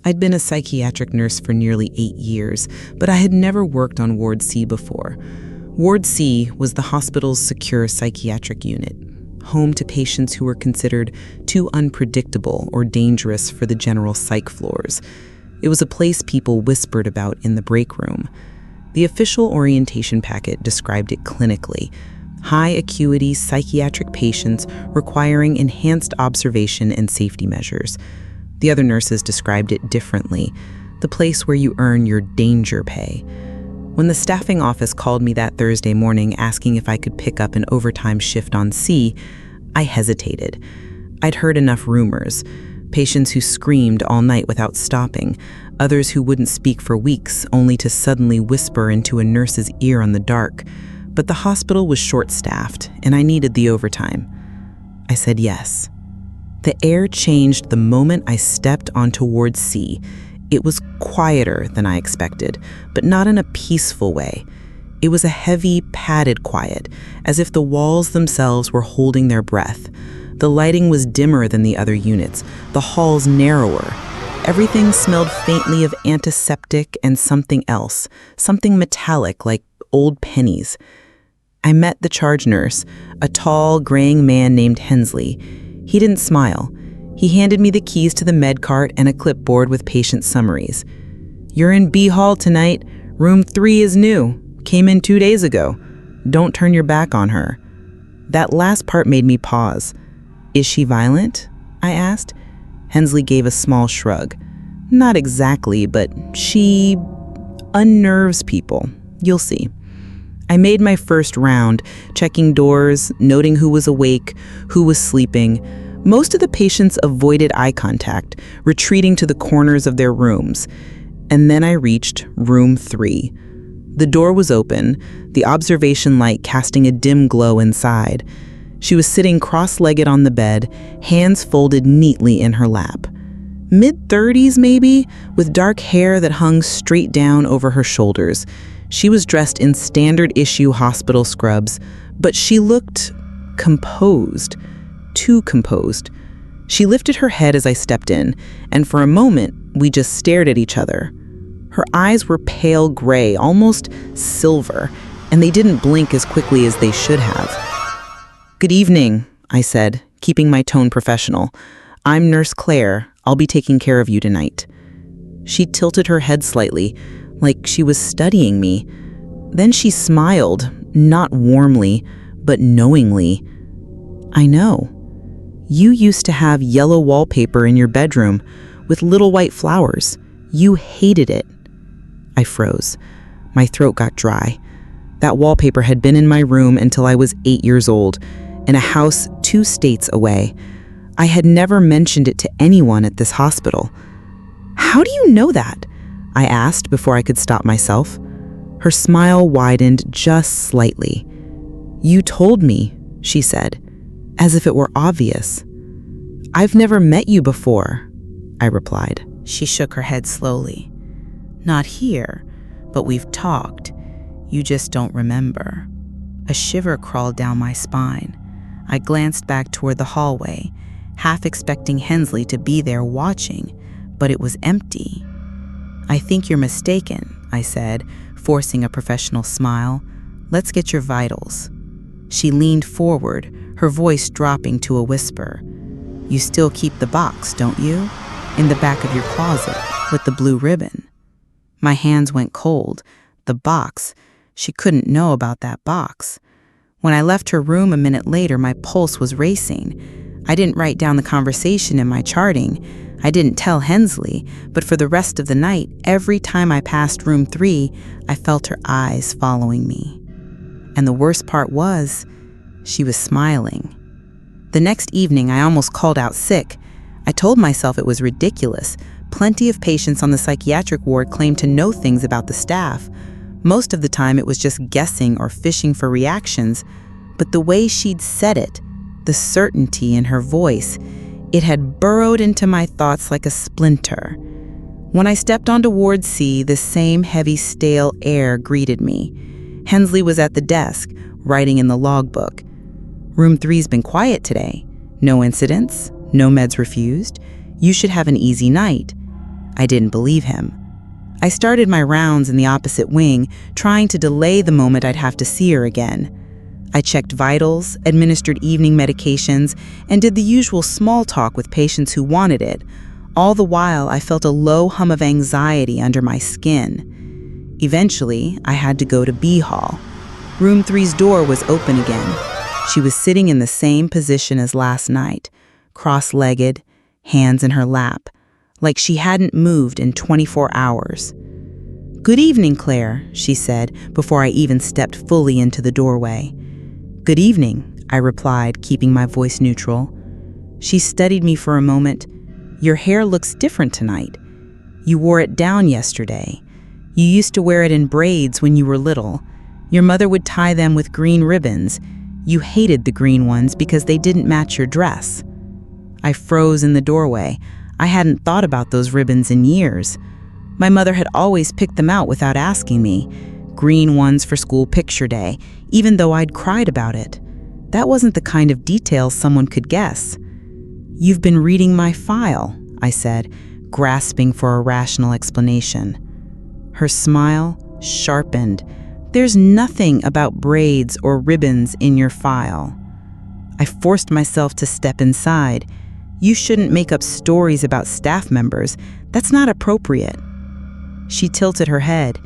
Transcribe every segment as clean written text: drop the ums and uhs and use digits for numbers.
I'd been a psychiatric nurse for nearly 8 years, but I had never worked on Ward C before. Ward C was the hospital's secure psychiatric unit, home to patients who were considered too unpredictable or dangerous for the general psych floors. It was a place people whispered about in the break room. The official orientation packet described it clinically: high acuity psychiatric patients requiring enhanced observation and safety measures. The other nurses described it differently: the place where you earn your danger pay. When the staffing office called me that Thursday morning asking if I could pick up an overtime shift on C, I hesitated. I'd heard enough rumors: patients who screamed all night without stopping, others who wouldn't speak for weeks only to suddenly whisper into a nurse's ear on the dark. But the hospital was short-staffed, and I needed the overtime. I said yes. The air changed the moment I stepped onto Ward C. It was quieter than I expected, but not in a peaceful way. It was a heavy, padded quiet, as if the walls themselves were holding their breath. The lighting was dimmer than the other units, the halls narrower. Everything smelled faintly of antiseptic and something else, something metallic like old pennies. I met the charge nurse, a tall, graying man named Hensley. He didn't smile. He handed me the keys to the med cart and a clipboard with patient summaries. "You're in B Hall tonight. Room 3 is new. Came in 2 days ago. Don't turn your back on her." That last part made me pause. "Is she violent?" I asked. Hensley gave a small shrug. "Not exactly, but she unnerves people. You'll see." I made my first round, checking doors, noting who was awake, who was sleeping. Most of the patients avoided eye contact, retreating to the corners of their rooms. And then I reached room 3. The door was open, the observation light casting a dim glow inside. She was sitting cross-legged on the bed, hands folded neatly in her lap. Mid-30s maybe, with dark hair that hung straight down over her shoulders. She was dressed in standard-issue hospital scrubs, but she looked composed, too composed. She lifted her head as I stepped in, and for a moment, we just stared at each other. Her eyes were pale gray, almost silver, and they didn't blink as quickly as they should have. "Good evening," I said, keeping my tone professional. "I'm Nurse Claire. I'll be taking care of you tonight." She tilted her head slightly, like she was studying me. Then she smiled, not warmly, but knowingly. "I know. You used to have yellow wallpaper in your bedroom with little white flowers. You hated it." I froze. My throat got dry. That wallpaper had been in my room until I was 8 years old, in a house 2 states away. I had never mentioned it to anyone at this hospital. "How do you know that?" I asked before I could stop myself. Her smile widened just slightly. "You told me," she said, as if it were obvious. "I've never met you before," I replied. She shook her head slowly. "Not here, but we've talked. You just don't remember." A shiver crawled down my spine. I glanced back toward the hallway, half expecting Hensley to be there watching, but it was empty. "I think you're mistaken," I said, forcing a professional smile. "Let's get your vitals." She leaned forward, her voice dropping to a whisper. "You still keep the box, don't you? In the back of your closet, with the blue ribbon." My hands went cold. The box. She couldn't know about that box. When I left her room a minute later, my pulse was racing. I didn't write down the conversation in my charting. I didn't tell Hensley, but for the rest of the night, every time I passed room 3, I felt her eyes following me. And the worst part was, she was smiling. The next evening, I almost called out sick. I told myself it was ridiculous. Plenty of patients on the psychiatric ward claimed to know things about the staff. Most of the time, it was just guessing or fishing for reactions. But the way she'd said it, the certainty in her voice, it had burrowed into my thoughts like a splinter. When I stepped onto Ward C, the same heavy, stale air greeted me. Hensley was at the desk, writing in the logbook. "Room 3's been quiet today. No incidents, no meds refused. You should have an easy night." I didn't believe him. I started my rounds in the opposite wing, trying to delay the moment I'd have to see her again. I checked vitals, administered evening medications, and did the usual small talk with patients who wanted it. All the while, I felt a low hum of anxiety under my skin. Eventually, I had to go to B Hall. Room 3's door was open again. She was sitting in the same position as last night, cross-legged, hands in her lap, like she hadn't moved in 24 hours. "Good evening, Claire," she said before I even stepped fully into the doorway. "Good evening," I replied, keeping my voice neutral. She studied me for a moment. "Your hair looks different tonight. You wore it down yesterday. You used to wear it in braids when you were little. Your mother would tie them with green ribbons. You hated the green ones because they didn't match your dress." I froze in the doorway. I hadn't thought about those ribbons in years. My mother had always picked them out without asking me. Green ones for school picture day, even though I'd cried about it. That wasn't the kind of detail someone could guess. "You've been reading my file," I said, grasping for a rational explanation. Her smile sharpened. "There's nothing about braids or ribbons in your file." I forced myself to step inside. "You shouldn't make up stories about staff members. That's not appropriate." She tilted her head.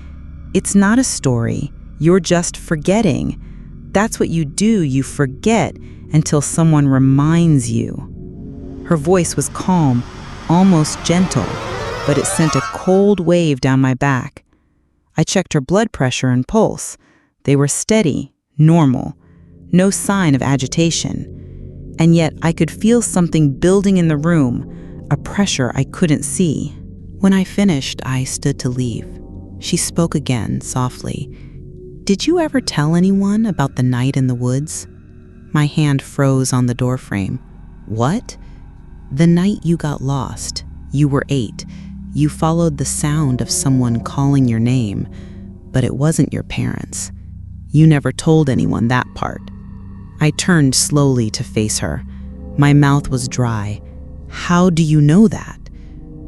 "It's not a story. You're just forgetting. That's what you do. You forget until someone reminds you." Her voice was calm, almost gentle, but it sent a cold wave down my back. I checked her blood pressure and pulse. They were steady, normal, no sign of agitation. And yet I could feel something building in the room, a pressure I couldn't see. When I finished, I stood to leave. She spoke again, softly. "Did you ever tell anyone about the night in the woods?" My hand froze on the doorframe. "What?" "The night you got lost. You were 8. You followed the sound of someone calling your name, but it wasn't your parents. You never told anyone that part." I turned slowly to face her. My mouth was dry. "How do you know that?"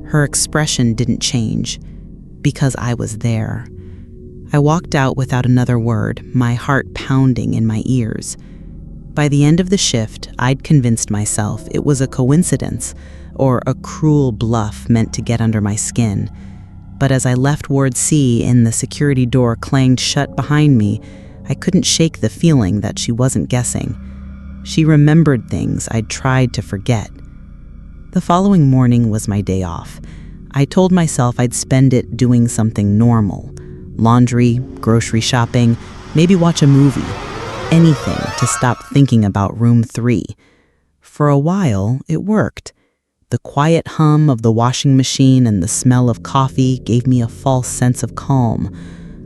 Her expression didn't change. "Because I was there." I walked out without another word, my heart pounding in my ears. By the end of the shift, I'd convinced myself it was a coincidence or a cruel bluff meant to get under my skin. But as I left Ward C and the security door clanged shut behind me, I couldn't shake the feeling that she wasn't guessing. She remembered things I'd tried to forget. The following morning was my day off. I told myself I'd spend it doing something normal. Laundry, grocery shopping, maybe watch a movie. Anything to stop thinking about room 3. For a while, it worked. The quiet hum of the washing machine and the smell of coffee gave me a false sense of calm.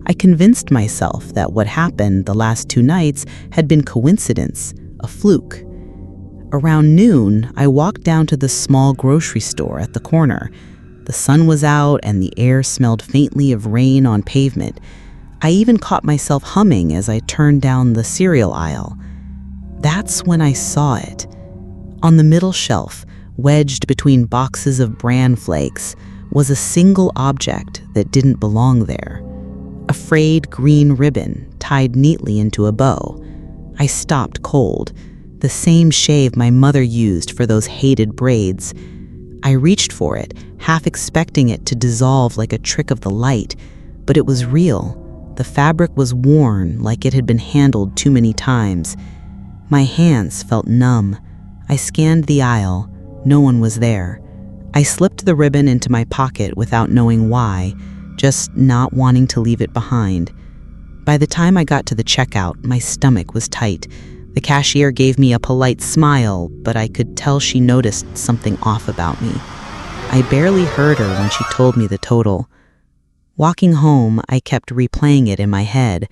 I convinced myself that what happened the last 2 nights had been coincidence, a fluke. Around noon, I walked down to the small grocery store at the corner. The sun was out and the air smelled faintly of rain on pavement. I even caught myself humming as I turned down the cereal aisle. That's when I saw it. On the middle shelf, wedged between boxes of bran flakes, was a single object that didn't belong there. A frayed green ribbon tied neatly into a bow. I stopped cold. The same shave my mother used for those hated braids. I reached for it, half expecting it to dissolve like a trick of the light, but it was real. The fabric was worn like it had been handled too many times. My hands felt numb. I scanned the aisle. No one was there. I slipped the ribbon into my pocket without knowing why, just not wanting to leave it behind. By the time I got to the checkout, my stomach was tight. The cashier gave me a polite smile, but I could tell she noticed something off about me. I barely heard her when she told me the total. Walking home, I kept replaying it in my head.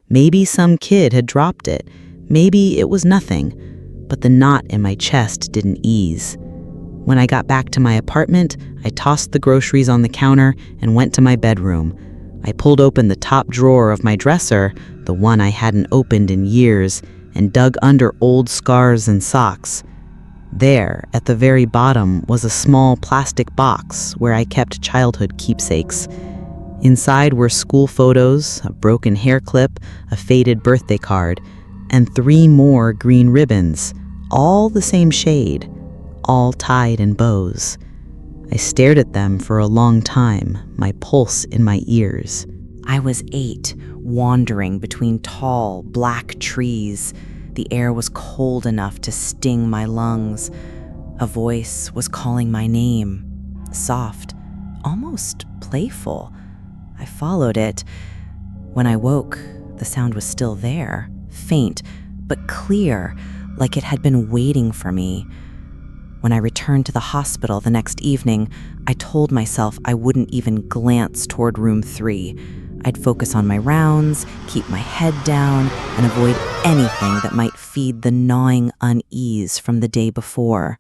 Maybe some kid had dropped it. Maybe it was nothing. But the knot in my chest didn't ease. When I got back to my apartment, I tossed the groceries on the counter and went to my bedroom. I pulled open the top drawer of my dresser, the one I hadn't opened in years, and dug under old scars and socks. There, at the very bottom, was a small plastic box where I kept childhood keepsakes. Inside were school photos, a broken hair clip, a faded birthday card, and 3 more green ribbons, all the same shade, all tied in bows. I stared at them for a long time, my pulse in my ears. I was 8, wandering between tall, black trees. The air was cold enough to sting my lungs. A voice was calling my name, soft, almost playful. I followed it. When I woke, the sound was still there, faint, but clear, like it had been waiting for me. When I returned to the hospital the next evening, I told myself I wouldn't even glance toward room 3. I'd focus on my rounds, keep my head down, and avoid anything that might feed the gnawing unease from the day before.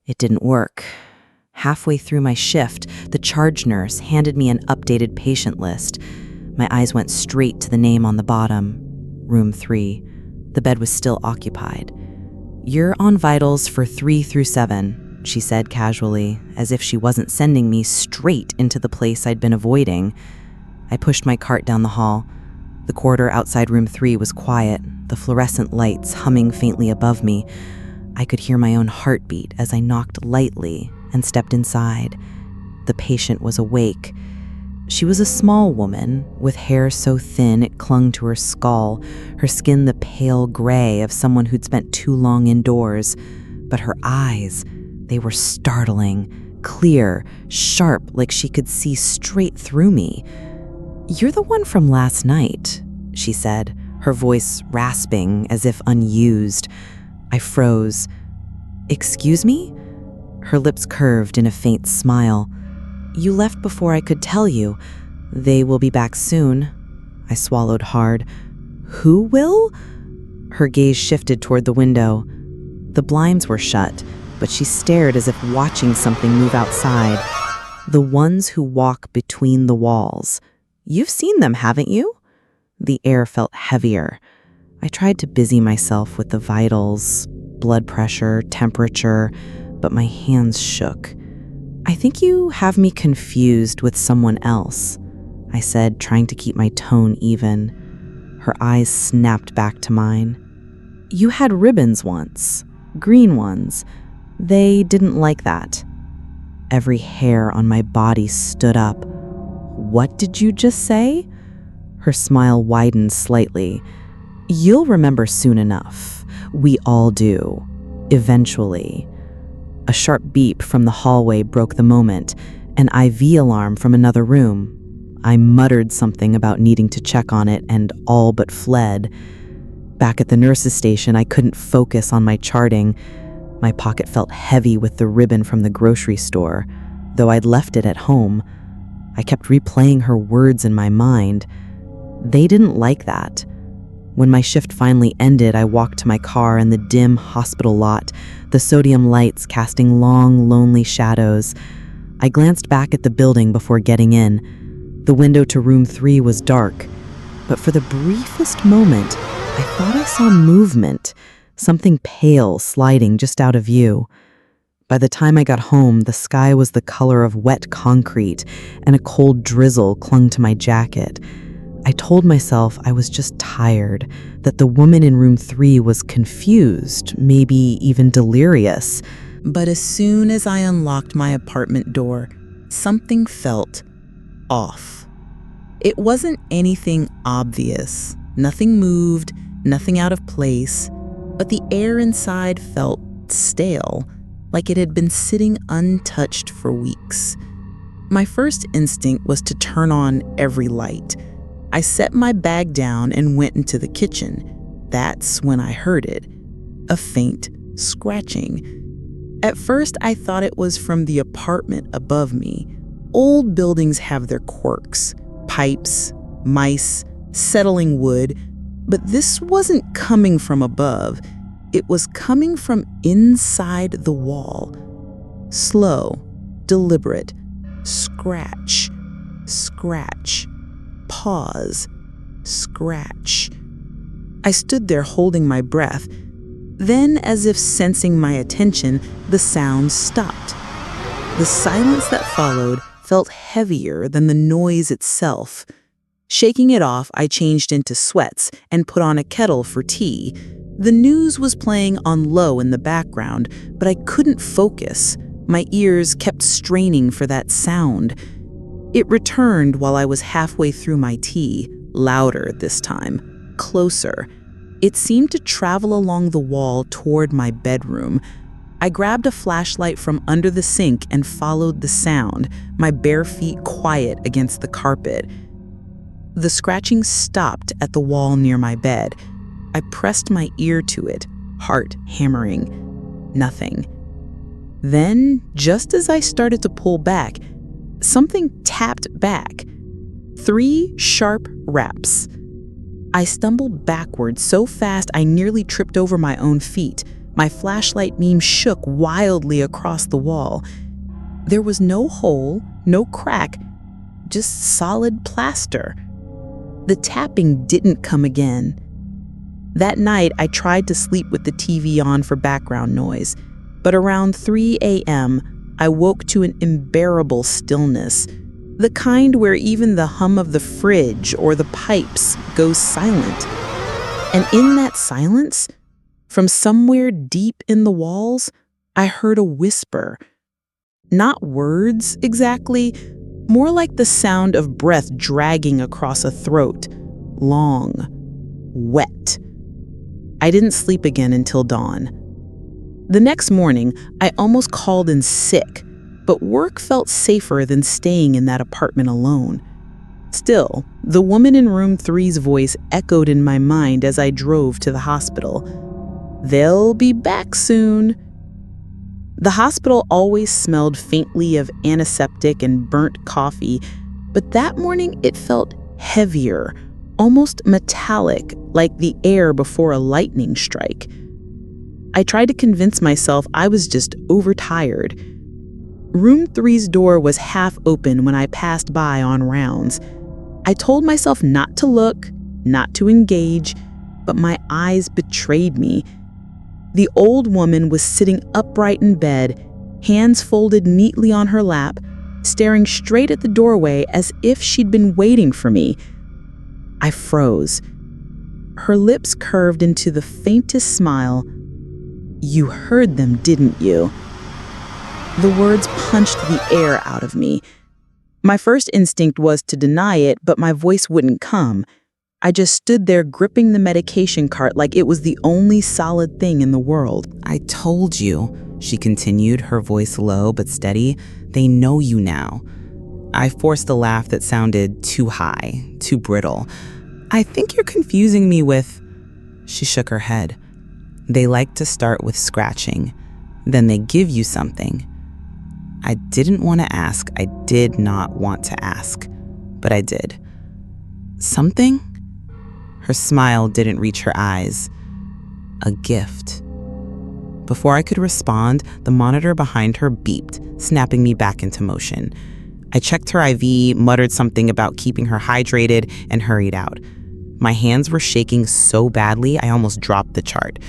It didn't work. Halfway through my shift, the charge nurse handed me an updated patient list. My eyes went straight to the name on the bottom, room 3. The bed was still occupied. "You're on vitals for 3 through 7, she said casually, as if she wasn't sending me straight into the place I'd been avoiding. I pushed my cart down the hall. The corridor outside room 3 was quiet, the fluorescent lights humming faintly above me. I could hear my own heartbeat as I knocked lightly and stepped inside. The patient was awake. She was a small woman, with hair so thin it clung to her skull, her skin the pale gray of someone who'd spent too long indoors. But her eyes, they were startling, clear, sharp, like she could see straight through me. "You're the one from last night," she said, her voice rasping as if unused. I froze. "Excuse me?" Her lips curved in a faint smile. "You left before I could tell you. They will be back soon." I swallowed hard. "Who will?" Her gaze shifted toward the window. The blinds were shut, but she stared as if watching something move outside. "The ones who walk between the walls. You've seen them, haven't you?" The air felt heavier. I tried to busy myself with the vitals, blood pressure, temperature, but my hands shook. "I think you have me confused with someone else," I said, trying to keep my tone even. Her eyes snapped back to mine. "You had ribbons once, green ones. They didn't like that." Every hair on my body stood up. "What did you just say?" Her smile widened slightly. "You'll remember soon enough. We all do. Eventually." A sharp beep from the hallway broke the moment, an IV alarm from another room. I muttered something about needing to check on it and all but fled. Back at the nurse's station, I couldn't focus on my charting. My pocket felt heavy with the ribbon from the grocery store, though I'd left it at home. I kept replaying her words in my mind. They didn't like that. When my shift finally ended, I walked to my car in the dim hospital lot, the sodium lights casting long, lonely shadows. I glanced back at the building before getting in. The window to room 3 was dark, but for the briefest moment, I thought I saw movement, something pale sliding just out of view. By the time I got home, the sky was the color of wet concrete, and a cold drizzle clung to my jacket. I told myself I was just tired, that the woman in room 3 was confused, maybe even delirious. But as soon as I unlocked my apartment door, something felt off. It wasn't anything obvious. Nothing moved, nothing out of place, but the air inside felt stale, like it had been sitting untouched for weeks. My first instinct was to turn on every light. I set my bag down and went into the kitchen. That's when I heard it, a faint scratching. At first, I thought it was from the apartment above me. Old buildings have their quirks, pipes, mice, settling wood, but this wasn't coming from above. It was coming from inside the wall. Slow, deliberate, scratch, scratch. Pause, scratch. I stood there holding my breath. Then, as if sensing my attention, the sound stopped. The silence that followed felt heavier than the noise itself. Shaking it off, I changed into sweats and put on a kettle for tea. The news was playing on low in the background, but I couldn't focus. My ears kept straining for that sound. It returned while I was halfway through my tea, louder this time, closer. It seemed to travel along the wall toward my bedroom. I grabbed a flashlight from under the sink and followed the sound, my bare feet quiet against the carpet. The scratching stopped at the wall near my bed. I pressed my ear to it, heart hammering. Nothing. Then, just as I started to pull back, something tapped back. 3 sharp raps. I stumbled backwards so fast I nearly tripped over my own feet. My flashlight beam shook wildly across the wall. There was no hole, no crack, just solid plaster. The tapping didn't come again. That night, I tried to sleep with the TV on for background noise, but around 3 a.m., I woke to an unbearable stillness, the kind where even the hum of the fridge or the pipes goes silent. And in that silence, from somewhere deep in the walls, I heard a whisper. Not words exactly, more like the sound of breath dragging across a throat. Long, wet. I didn't sleep again until dawn. The next morning, I almost called in sick, but work felt safer than staying in that apartment alone. Still, the woman in room 3's voice echoed in my mind as I drove to the hospital. They'll be back soon. The hospital always smelled faintly of antiseptic and burnt coffee, but that morning it felt heavier, almost metallic, like the air before a lightning strike. I tried to convince myself I was just overtired. Room 3's door was half open when I passed by on rounds. I told myself not to look, not to engage, but my eyes betrayed me. The old woman was sitting upright in bed, hands folded neatly on her lap, staring straight at the doorway as if she'd been waiting for me. I froze. Her lips curved into the faintest smile. You heard them, didn't you? The words punched the air out of me. My first instinct was to deny it, but my voice wouldn't come. I just stood there gripping the medication cart like it was the only solid thing in the world. I told you, she continued, her voice low but steady. They know you now. I forced a laugh that sounded too high, too brittle. I think you're confusing me with... She shook her head. They like to start with scratching. Then they give you something. I didn't want to ask. I did not want to ask. But I did. Something? Her smile didn't reach her eyes. A gift. Before I could respond, the monitor behind her beeped, snapping me back into motion. I checked her IV, muttered something about keeping her hydrated, and hurried out. My hands were shaking so badly, I almost dropped the chart.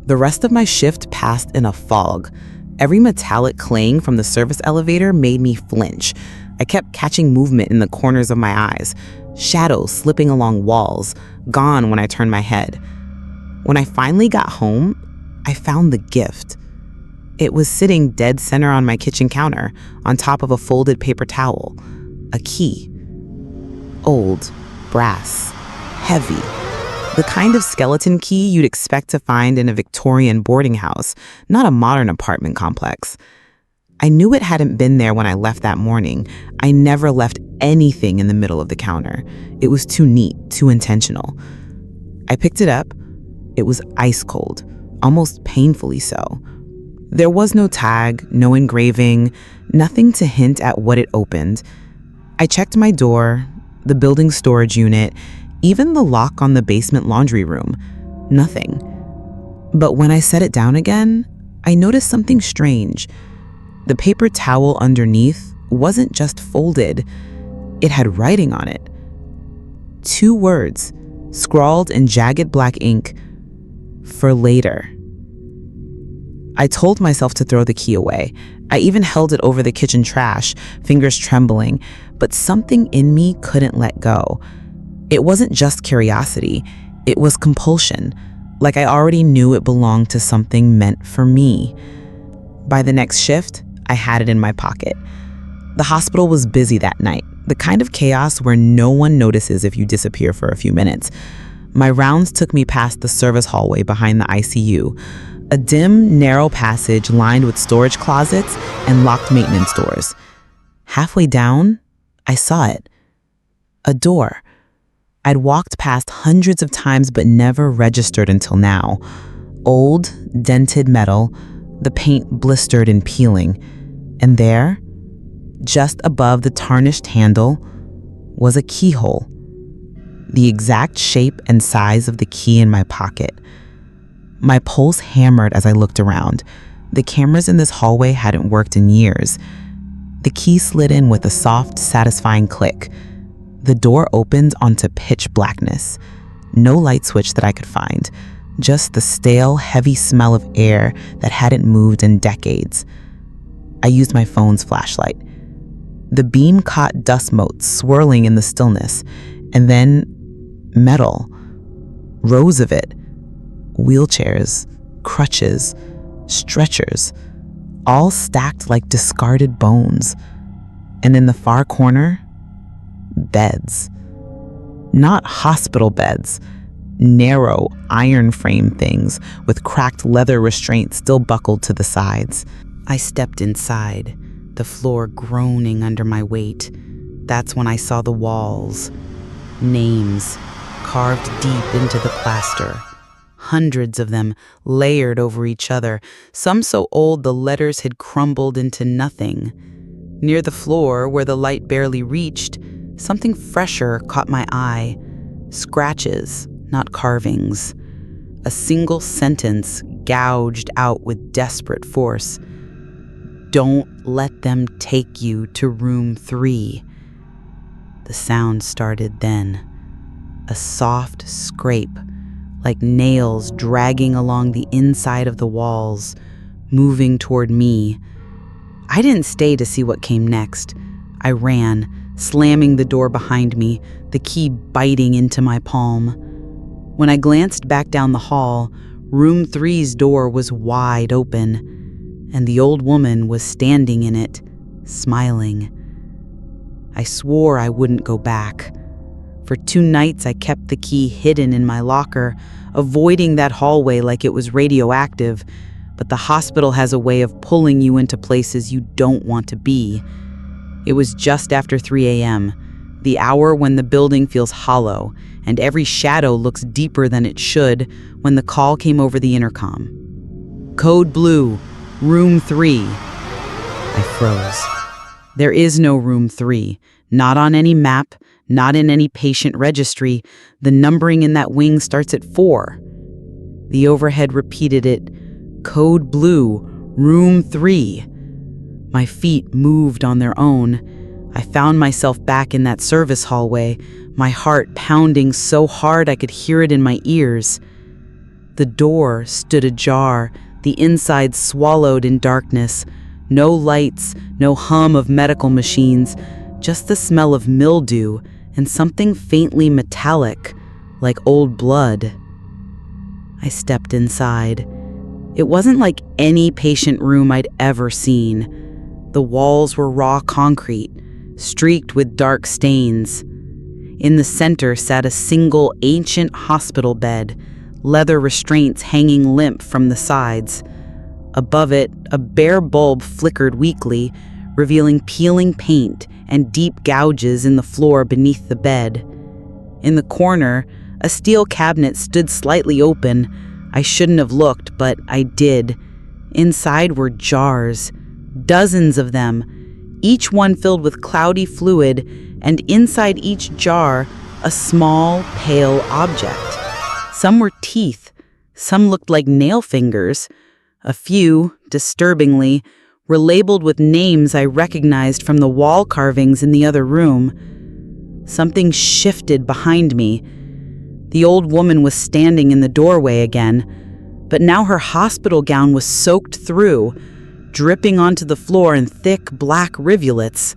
The rest of my shift passed in a fog. Every metallic clang from the service elevator made me flinch. I kept catching movement in the corners of my eyes, shadows slipping along walls, gone when I turned my head. When I finally got home, I found the gift. It was sitting dead center on my kitchen counter, on top of a folded paper towel. A key. Old, brass, heavy. The kind of skeleton key you'd expect to find in a Victorian boarding house, not a modern apartment complex. I knew it hadn't been there when I left that morning. I never left anything in the middle of the counter. It was too neat, too intentional. I picked it up. It was ice cold, almost painfully so. There was no tag, no engraving, nothing to hint at what it opened. I checked my door, the building storage unit, even the lock on the basement laundry room. Nothing. But when I set it down again, I noticed something strange. The paper towel underneath wasn't just folded. It had writing on it. 2 words, scrawled in jagged black ink. For later. I told myself to throw the key away. I even held it over the kitchen trash, fingers trembling, but something in me couldn't let go. It wasn't just curiosity, it was compulsion, like I already knew it belonged to something meant for me. By the next shift, I had it in my pocket. The hospital was busy that night, the kind of chaos where no one notices if you disappear for a few minutes. My rounds took me past the service hallway behind the ICU, a dim, narrow passage lined with storage closets and locked maintenance doors. Halfway down, I saw it. A door. I'd walked past hundreds of times but never registered until now. Old, dented metal, the paint blistered and peeling. And there, just above the tarnished handle, was a keyhole. The exact shape and size of the key in my pocket. My pulse hammered as I looked around. The cameras in this hallway hadn't worked in years. The key slid in with a soft, satisfying click. The door opened onto pitch blackness. No light switch that I could find, just the stale, heavy smell of air that hadn't moved in decades. I used my phone's flashlight. The beam caught dust motes swirling in the stillness, and then metal. Rows of it. Wheelchairs, crutches, stretchers, all stacked like discarded bones. And in the far corner, beds. Not hospital beds, narrow iron frame things with cracked leather restraints still buckled to the sides. I stepped inside, the floor groaning under my weight. That's when I saw the walls. Names carved deep into the plaster. Hundreds of them layered over each other, some so old the letters had crumbled into nothing. Near the floor, where the light barely reached, something fresher caught my eye. Scratches, not carvings. A single sentence gouged out with desperate force. "Don't let them take you to room 3. The sound started then. A soft scrape, like nails dragging along the inside of the walls, moving toward me. I didn't stay to see what came next. I ran, slamming the door behind me, the key biting into my palm. When I glanced back down the hall, room 3's door was wide open, and the old woman was standing in it, smiling. I swore I wouldn't go back. For 2 nights, I kept the key hidden in my locker, avoiding that hallway like it was radioactive, but the hospital has a way of pulling you into places you don't want to be. It was just after 3 a.m., the hour when the building feels hollow and every shadow looks deeper than it should, when the call came over the intercom. "Code Blue, room 3. I froze. There is no room 3, not on any map, not in any patient registry. The numbering in that wing starts at 4. The overhead repeated it, "Code Blue, room 3. My feet moved on their own. I found myself back in that service hallway, my heart pounding so hard I could hear it in my ears. The door stood ajar, the inside swallowed in darkness. No lights, no hum of medical machines, just the smell of mildew and something faintly metallic, like old blood. I stepped inside. It wasn't like any patient room I'd ever seen. The walls were raw concrete, streaked with dark stains. In the center sat a single ancient hospital bed, leather restraints hanging limp from the sides. Above it, a bare bulb flickered weakly, revealing peeling paint and deep gouges in the floor beneath the bed. In the corner, a steel cabinet stood slightly open. I shouldn't have looked, but I did. Inside were jars, dozens of them, each one filled with cloudy fluid, and inside each jar, a small, pale object. Some were teeth, some looked like nail fingers. A few, disturbingly, were labeled with names I recognized from the wall carvings in the other room. Something shifted behind me. The old woman was standing in the doorway again, but now her hospital gown was soaked through, dripping onto the floor in thick black rivulets.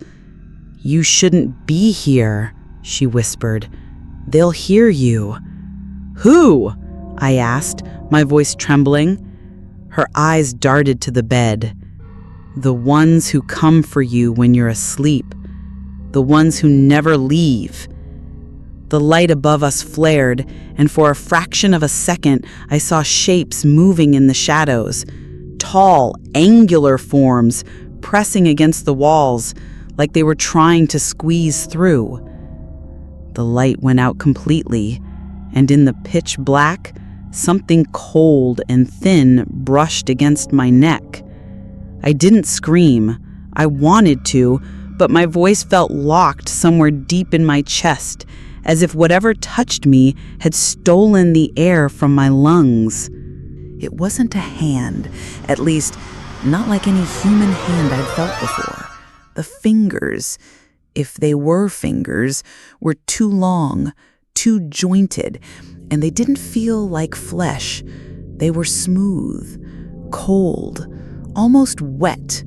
"You shouldn't be here," she whispered. "They'll hear you." "Who?" I asked, my voice trembling. Her eyes darted to the bed. "The ones who come for you when you're asleep. The ones who never leave." The light above us flared, and for a fraction of a second, I saw shapes moving in the shadows. Tall, angular forms pressing against the walls, like they were trying to squeeze through. The light went out completely, and in the pitch black, something cold and thin brushed against my neck. I didn't scream. I wanted to, but my voice felt locked somewhere deep in my chest, as if whatever touched me had stolen the air from my lungs. It wasn't a hand, at least not like any human hand I'd felt before. The fingers, if they were fingers, were too long, too jointed, and they didn't feel like flesh. They were smooth, cold, almost wet.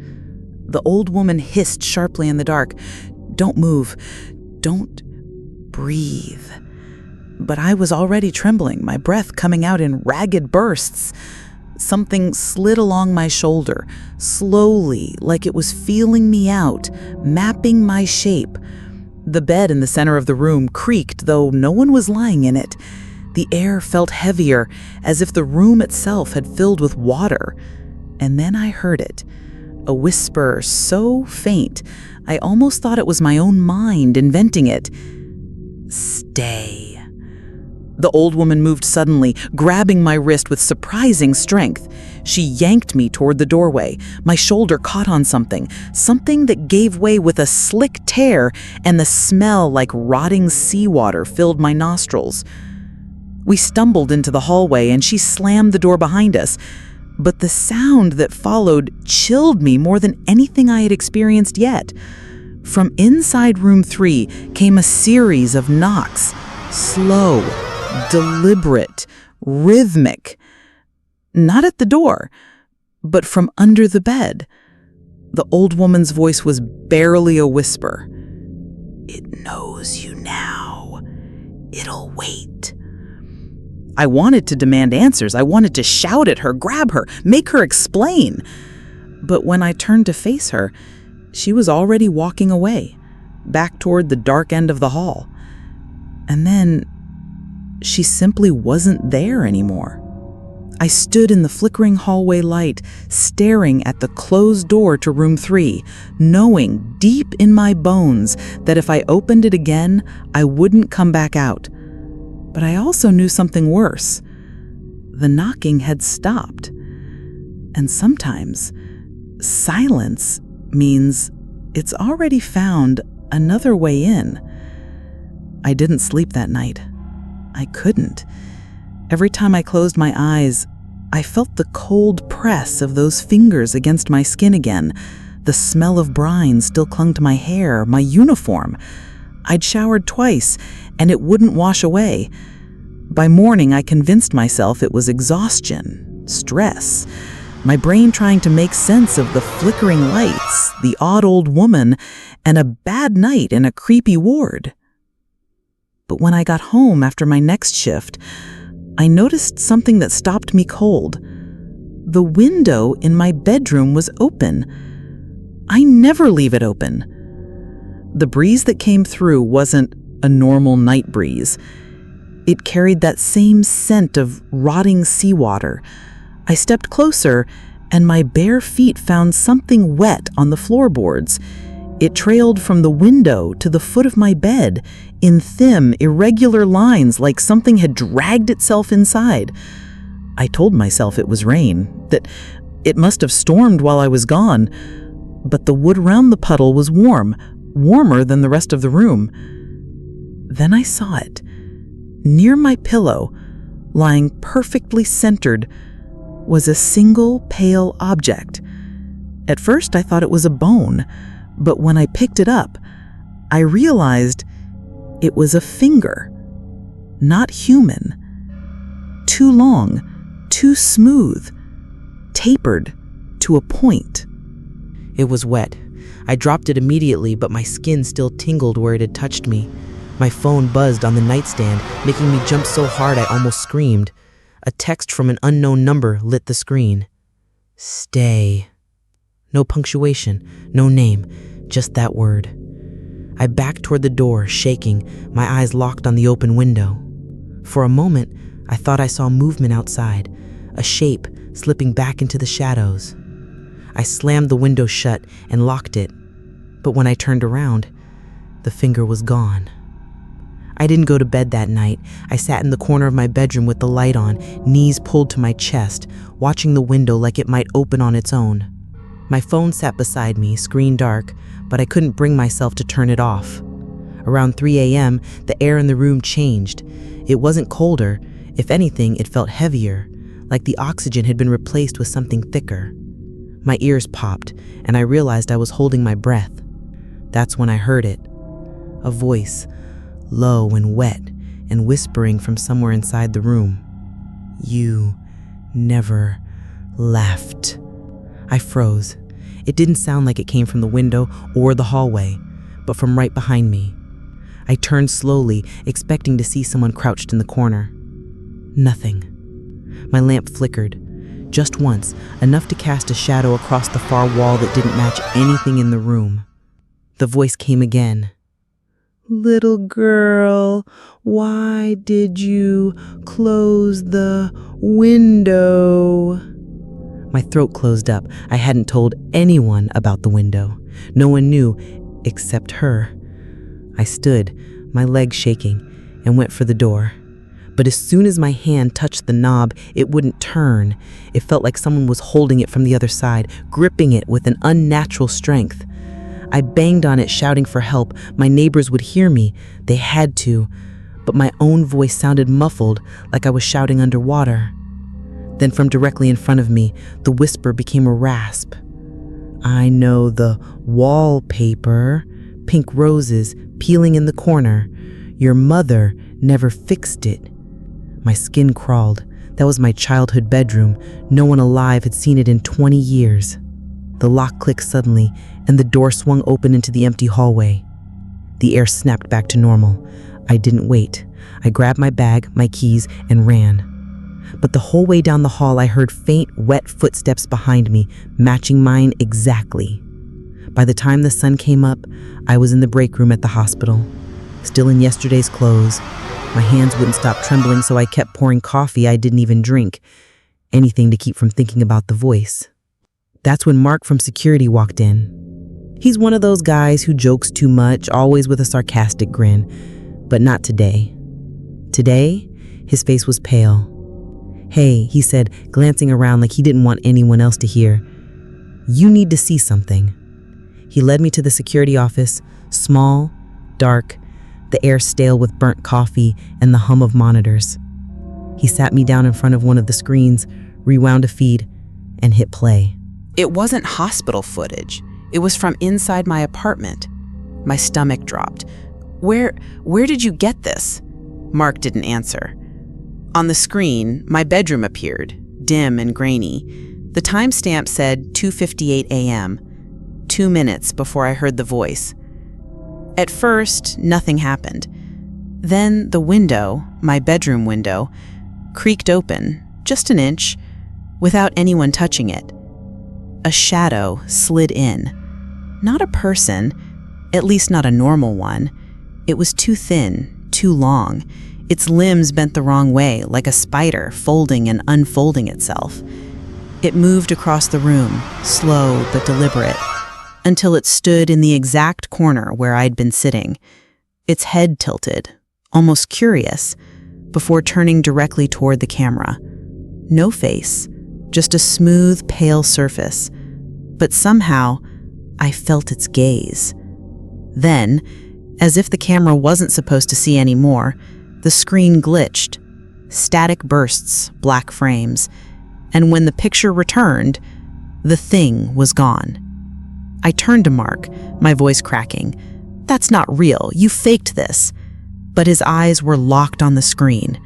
The old woman hissed sharply in the dark, "Don't move. Don't breathe." But I was already trembling, my breath coming out in ragged bursts. Something slid along my shoulder, slowly, like it was feeling me out, mapping my shape. The bed in the center of the room creaked, though no one was lying in it. The air felt heavier, as if the room itself had filled with water. And then I heard it, a whisper so faint, I almost thought it was my own mind inventing it. "Stay." The old woman moved suddenly, grabbing my wrist with surprising strength. She yanked me toward the doorway. My shoulder caught on something that gave way with a slick tear, and the smell like rotting seawater filled my nostrils. We stumbled into the hallway, and she slammed the door behind us. But the sound that followed chilled me more than anything I had experienced yet. From inside room 3 came a series of knocks, slow, deliberate, rhythmic. Not at the door, but from under the bed. The old woman's voice was barely a whisper. "It knows you now. It'll wait." I wanted to demand answers. I wanted to shout at her, grab her, make her explain. But when I turned to face her, she was already walking away, back toward the dark end of the hall. And then she simply wasn't there anymore. I stood in the flickering hallway light, staring at the closed door to room 3, knowing deep in my bones that if I opened it again, I wouldn't come back out. But I also knew something worse. The knocking had stopped. And sometimes silence means it's already found another way in. I didn't sleep that night. I couldn't. Every time I closed my eyes, I felt the cold press of those fingers against my skin again. The smell of brine still clung to my hair, my uniform. I'd showered twice, and it wouldn't wash away. By morning, I convinced myself it was exhaustion, stress, my brain trying to make sense of the flickering lights, the odd old woman, and a bad night in a creepy ward. But when I got home after my next shift, I noticed something that stopped me cold. The window in my bedroom was open. I never leave it open. The breeze that came through wasn't a normal night breeze. It carried that same scent of rotting seawater. I stepped closer, and my bare feet found something wet on the floorboards. It trailed from the window to the foot of my bed in thin, irregular lines like something had dragged itself inside. I told myself it was rain, that it must have stormed while I was gone. But the wood around the puddle was warm, warmer than the rest of the room. Then I saw it. Near my pillow, lying perfectly centered, was a single pale object. At first I thought it was a bone, but when I picked it up, I realized it was a finger. Not human. Too long, too smooth, tapered to a point. It was wet. I dropped it immediately, but my skin still tingled where it had touched me. My phone buzzed on the nightstand, making me jump so hard I almost screamed. A text from an unknown number lit the screen. Stay. No punctuation, no name, just that word. I backed toward the door, shaking, my eyes locked on the open window. For a moment, I thought I saw movement outside, a shape slipping back into the shadows. I slammed the window shut and locked it, but when I turned around, the finger was gone. I didn't go to bed that night. I sat in the corner of my bedroom with the light on, knees pulled to my chest, watching the window like it might open on its own. My phone sat beside me, screen dark, but I couldn't bring myself to turn it off. Around 3 a.m., the air in the room changed. It wasn't colder. If anything, it felt heavier, like the oxygen had been replaced with something thicker. My ears popped, and I realized I was holding my breath. That's when I heard it. A voice, low and wet, and whispering from somewhere inside the room. You never left. I froze. It didn't sound like it came from the window or the hallway, but from right behind me. I turned slowly, expecting to see someone crouched in the corner. Nothing. My lamp flickered. Just once, enough to cast a shadow across the far wall that didn't match anything in the room. The voice came again. Little girl, why did you close the window? My throat closed up. I hadn't told anyone about the window. No one knew except her. I stood, my legs shaking, and went for the door. But as soon as my hand touched the knob, it wouldn't turn. It felt like someone was holding it from the other side, gripping it with an unnatural strength. I banged on it, shouting for help. My neighbors would hear me. They had to. But my own voice sounded muffled, like I was shouting underwater. Then from directly in front of me, the whisper became a rasp. I know the wallpaper. Pink roses peeling in the corner. Your mother never fixed it. My skin crawled. That was my childhood bedroom. No one alive had seen it in 20 years. The lock clicked suddenly, and the door swung open into the empty hallway. The air snapped back to normal. I didn't wait. I grabbed my bag, my keys, and ran. But the whole way down the hall, I heard faint, wet footsteps behind me, matching mine exactly. By the time the sun came up, I was in the break room at the hospital, still in yesterday's clothes. My hands wouldn't stop trembling, so I kept pouring coffee I didn't even drink, anything to keep from thinking about the voice. That's when Mark from security walked in. He's one of those guys who jokes too much, always with a sarcastic grin, but not today. Today, his face was pale. Hey, he said, glancing around like he didn't want anyone else to hear. You need to see something. He led me to the security office, small, dark, the air stale with burnt coffee and the hum of monitors. He sat me down in front of one of the screens, rewound a feed, and hit play. It wasn't hospital footage. It was from inside my apartment. My stomach dropped. Where did you get this? Mark didn't answer. On the screen, my bedroom appeared, dim and grainy. The timestamp said 2:58 a.m., 2 minutes before I heard the voice. At first, nothing happened. Then the window, my bedroom window, creaked open, just an inch, without anyone touching it. A shadow slid in. Not a person, at least not a normal one. It was too thin, too long. Its limbs bent the wrong way, like a spider folding and unfolding itself. It moved across the room, slow but deliberate, until it stood in the exact corner where I'd been sitting. Its head tilted, almost curious, before turning directly toward the camera. No face, just a smooth, pale surface. But somehow, I felt its gaze. Then, as if the camera wasn't supposed to see any more, the screen glitched. Static bursts, black frames. And when the picture returned, the thing was gone. I turned to Mark, my voice cracking. That's not real. You faked this. But his eyes were locked on the screen.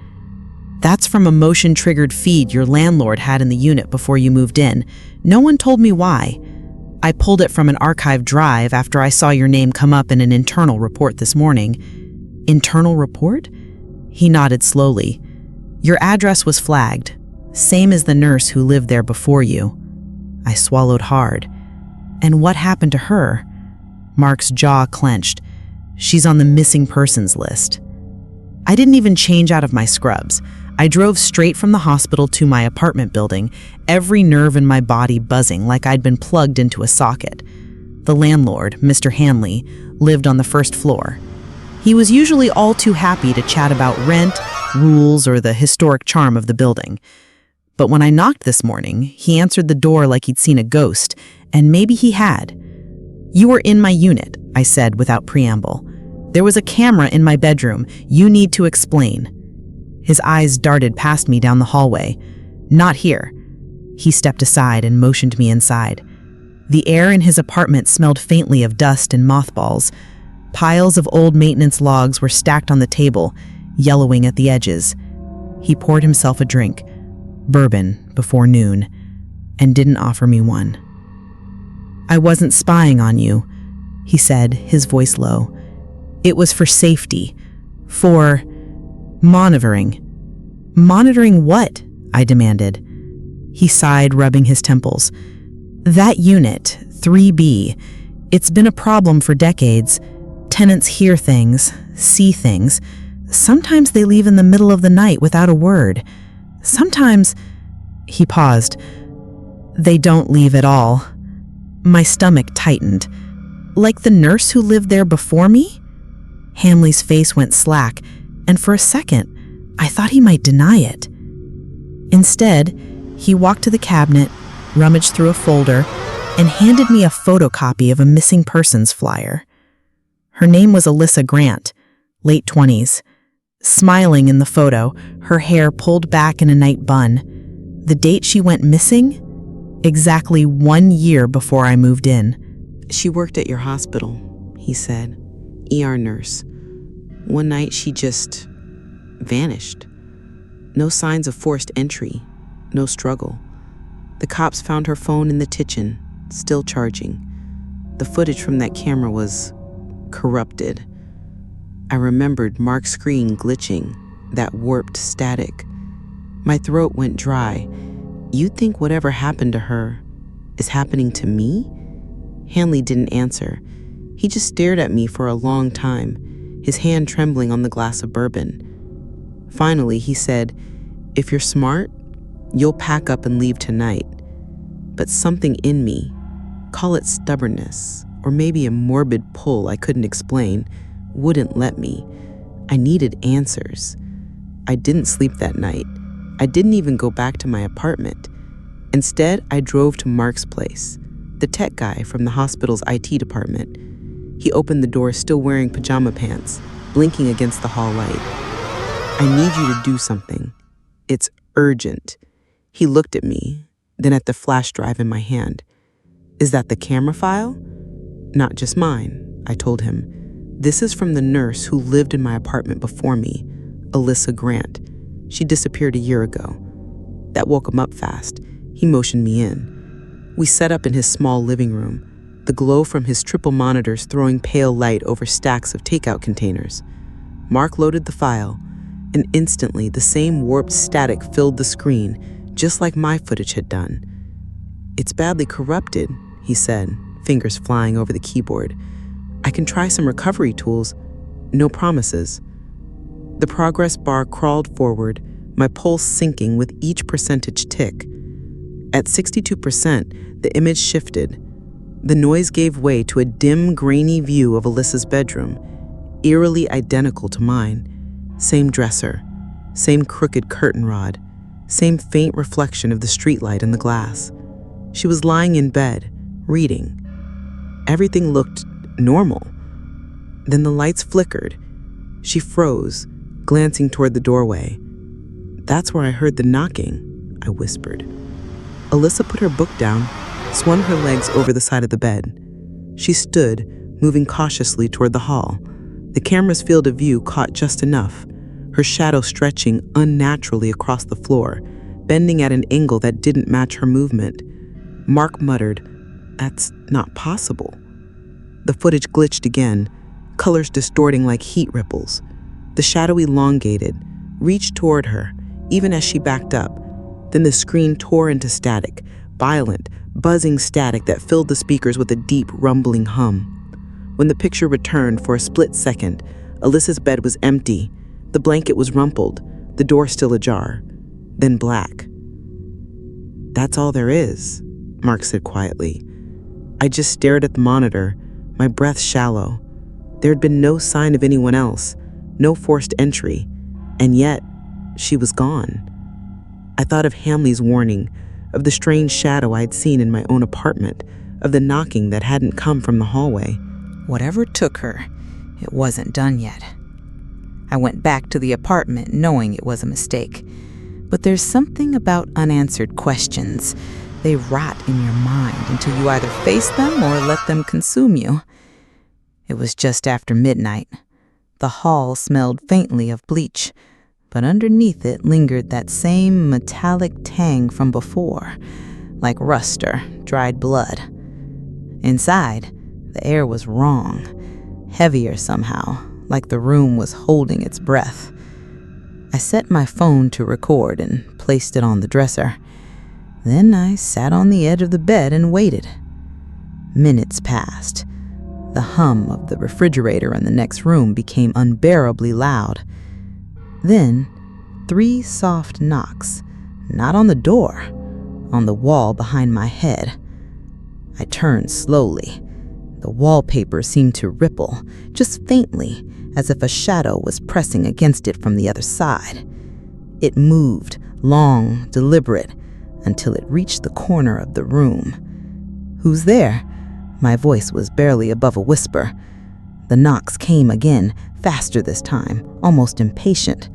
That's from a motion-triggered feed your landlord had in the unit before you moved in. No one told me why. I pulled it from an archived drive after I saw your name come up in an internal report this morning. Internal report? He nodded slowly. Your address was flagged, same as the nurse who lived there before you. I swallowed hard. And what happened to her? Mark's jaw clenched. She's on the missing persons list. I didn't even change out of my scrubs. I drove straight from the hospital to my apartment building, every nerve in my body buzzing like I'd been plugged into a socket. The landlord, Mr. Hanley, lived on the first floor. He was usually all too happy to chat about rent, rules, or the historic charm of the building. But when I knocked this morning, he answered the door like he'd seen a ghost, and maybe he had. You were in my unit, I said without preamble. There was a camera in my bedroom. You need to explain. His eyes darted past me down the hallway. Not here. He stepped aside and motioned me inside. The air in his apartment smelled faintly of dust and mothballs. Piles of old maintenance logs were stacked on the table, yellowing at the edges. He poured himself a drink, bourbon, before noon, and didn't offer me one. I wasn't spying on you, he said, his voice low. It was for safety, for monitoring. Monitoring what? I demanded. He sighed, rubbing his temples. That unit, 3B, it's been a problem for decades. Tenants hear things, see things. Sometimes they leave in the middle of the night without a word. Sometimes, he paused, they don't leave at all. My stomach tightened. Like the nurse who lived there before me? Hamley's face went slack, and for a second, I thought he might deny it. Instead, he walked to the cabinet, rummaged through a folder, and handed me a photocopy of a missing persons flyer. Her name was Alyssa Grant, late 20s. Smiling in the photo, her hair pulled back in a night bun. The date she went missing? Exactly 1 year before I moved in. She worked at your hospital, he said. ER nurse. One night she just vanished. No signs of forced entry, no struggle. The cops found her phone in the kitchen, still charging. The footage from that camera was corrupted. I remembered Mark's screen glitching, that warped static. My throat went dry. You think whatever happened to her is happening to me? Hanley didn't answer. He just stared at me for a long time, his hand trembling on the glass of bourbon. Finally, he said, if you're smart, you'll pack up and leave tonight. But something in me, call it stubbornness, or maybe a morbid pull I couldn't explain, wouldn't let me. I needed answers. I didn't sleep that night. I didn't even go back to my apartment. Instead, I drove to Mark's place, the tech guy from the hospital's IT department. He opened the door still wearing pajama pants, blinking against the hall light. I need you to do something. It's urgent. He looked at me, then at the flash drive in my hand. Is that the camera file? Not just mine, I told him. This is from the nurse who lived in my apartment before me, Alyssa Grant. She disappeared a year ago. That woke him up fast. He motioned me in. We set up in his small living room, the glow from his triple monitors throwing pale light over stacks of takeout containers. Mark loaded the file, and instantly the same warped static filled the screen, just like my footage had done. It's badly corrupted, he said, fingers flying over the keyboard. I can try some recovery tools. No promises. The progress bar crawled forward, my pulse sinking with each percentage tick. At 62%, the image shifted. The noise gave way to a dim, grainy view of Alyssa's bedroom, eerily identical to mine. Same dresser, same crooked curtain rod, same faint reflection of the streetlight in the glass. She was lying in bed, reading. Everything looked normal. Then the lights flickered. She froze, glancing toward the doorway. That's where I heard the knocking, I whispered. Alyssa put her book down, swung her legs over the side of the bed. She stood, moving cautiously toward the hall. The camera's field of view caught just enough. her shadow stretching unnaturally across the floor, bending at an angle that didn't match her movement. Mark muttered, "That's not possible." The footage glitched again, colors distorting like heat ripples. The shadow elongated, reached toward her, even as she backed up. Then the screen tore into static, violent, buzzing static that filled the speakers with a deep, rumbling hum. When the picture returned for a split second, Alyssa's bed was empty. The blanket was rumpled, the door still ajar. Then black. "That's all there is," Mark said quietly. I just stared at the monitor, my breath shallow. There had been no sign of anyone else, no forced entry, and yet she was gone. I thought of Hamley's warning, of the strange shadow I'd seen in my own apartment, of the knocking that hadn't come from the hallway. Whatever took her, it wasn't done yet. I went back to the apartment knowing it was a mistake. But there's something about unanswered questions. They rot in your mind until you either face them or let them consume you. It was just after midnight. The hall smelled faintly of bleach, but underneath it lingered that same metallic tang from before, like rust or dried blood. Inside, the air was wrong, heavier somehow, like the room was holding its breath. I set my phone to record and placed it on the dresser. Then I sat on the edge of the bed and waited. Minutes passed. The hum of the refrigerator in the next room became unbearably loud. Then, 3 soft knocks, not on the door, on the wall behind my head. I turned slowly. The wallpaper seemed to ripple, just faintly, as if a shadow was pressing against it from the other side. It moved, long, deliberate, until it reached the corner of the room. "Who's there?" My voice was barely above a whisper. The knocks came again, faster this time, almost impatient.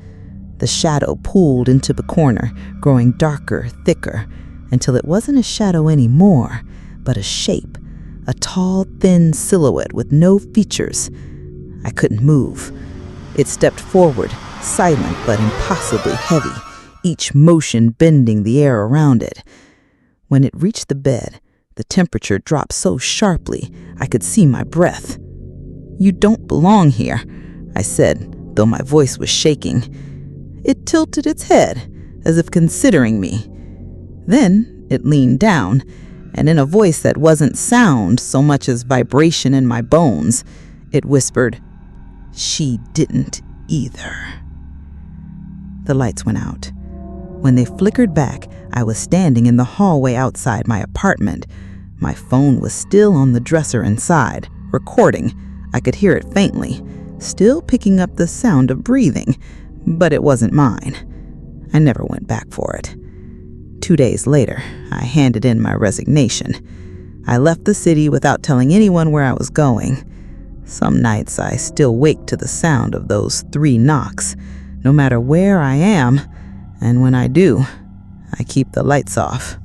The shadow pulled into the corner, growing darker, thicker, until it wasn't a shadow anymore, but a shape, a tall, thin silhouette with no features. I couldn't move. It stepped forward, silent but impossibly heavy, each motion bending the air around it. When it reached the bed, the temperature dropped so sharply I could see my breath. "You don't belong here," I said, though my voice was shaking. It tilted its head, as if considering me. Then it leaned down, and in a voice that wasn't sound so much as vibration in my bones, it whispered, "She didn't either." The lights went out. When they flickered back, I was standing in the hallway outside my apartment. My phone was still on the dresser inside, recording. I could hear it faintly, still picking up the sound of breathing, but it wasn't mine. I never went back for it. 2 days later, I handed in my resignation. I left the city without telling anyone where I was going. Some nights I still wake to the sound of those 3 knocks, no matter where I am, and when I do, I keep the lights off.